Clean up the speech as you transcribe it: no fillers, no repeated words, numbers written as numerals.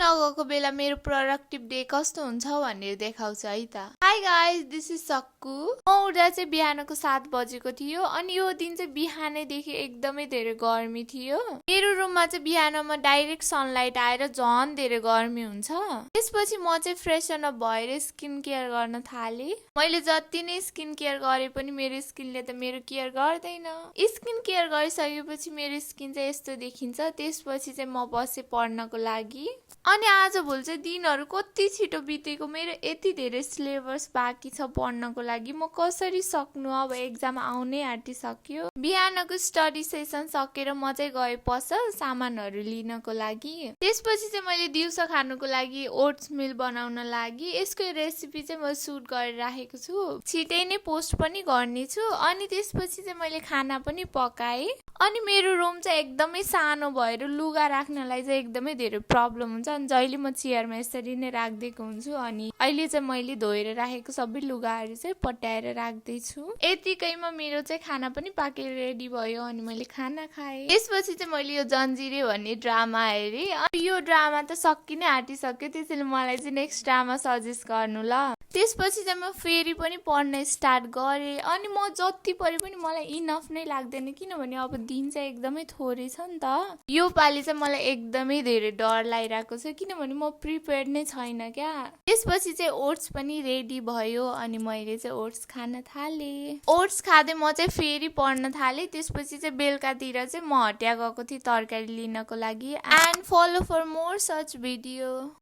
नगएको बेला मेरो प्रोडक्टिभ डे कस्तो हुन्छ भनेर देखाउँछ है त। हाई गाइज, दिस इज सक्कु। म उठ्दा चाहिँ बिहानको 7 बजेको थियो अनि यो दिन चाहिँ बिहानैदेखि एकदमै धेरै गर्मी थियो। मेरो रुममा चाहिँ बिहानमा डाइरेक्ट सनलाइट आएर झन् धेरै गर्मी हुन्छ। त्यसपछि म चाहिँ फ्रेसन अप भएर स्किन केयर गर्न थालेँ। मैले जति नै स्किन केयर गरे पनि मेरो स्किनले त मेरो केयर गर्दैन। स्किन केयर गरिसकेपछि मेरो स्किन चाहिँ यस्तो देखिन्छ। त्यसपछि चाहिँ म बसेँ पढ्नको लागि। अनि आजभोलि चाहिँ दिनहरू कति छिटो बितेको। मेरो यति धेरै सिलेबस बाँकी छ पढ्नको लागि। म कसरी सक्नु, अब एक्जाम आउनै आँटिसक्यो। बिहानको स्टडी सेसन सकेर म चाहिँ गएँ पसल सामानहरू लिनको लागि। त्यसपछि चाहिँ मैले दिउँसो खानुको लागि ओट्स मिल बनाउन लागि यसको रेसिपी चाहिँ म सुट गरेर राखेको छु। छिटै नै पोस्ट पनि गर्नेछु। अनि त्यसपछि चाहिँ मैले खाना पनि पकाएँ। अनि मेरो रुम चाहिँ एकदमै सानो भएर लुगा राख्नलाई चाहिँ एकदमै धेरै प्रब्लम हुन्छ। अनि जहिले म चेयरमा यसरी नै राखिदिएको हुन्छु। अनि अहिले चाहिँ मैले धोएर राखेको सबै लुगाहरू चाहिँ पट्याएर राख्दैछु। यतिकैमा मेरो चाहिँ खाना पनि पाकेर रेडी भयो अनि मैले खाना खाएँ। त्यसपछि चाहिँ मैले यो जन्जिरे भन्ने ड्रामा हेरेँ। अनि यो ड्रामा त सकिनै आँटिसक्यो, त्यसैले मलाई चाहिँ नेक्स्ट ड्रामा सजेस्ट गर्नु ल। त्यसपछि चाहिँ म फेरि पनि पढ्न स्टार्ट गरेँ। अनि म जति पढे पनि मलाई इनफ नै लाग्दैन, किनभने अब दिन चाहिँ एकदमै थोरै छ नि त। यो पालि चाहिँ मलाई एकदमै धेरै डर लागिरहेको छ, किनभने म प्रिपेयर्ड नै छैन क्या। त्यसपछि चाहिँ ओट्स पनि रेडी भयो अनि मैले चाहिँ ओट्स खान थालेँ। ओट्स खाँदै म चाहिँ फेरि पढ्न थालेँ। त्यसपछि चाहिँ बेलुकातिर चाहिँ म हटिया गएको थिएँ तरकारी लिनको लागि। And follow for more such video.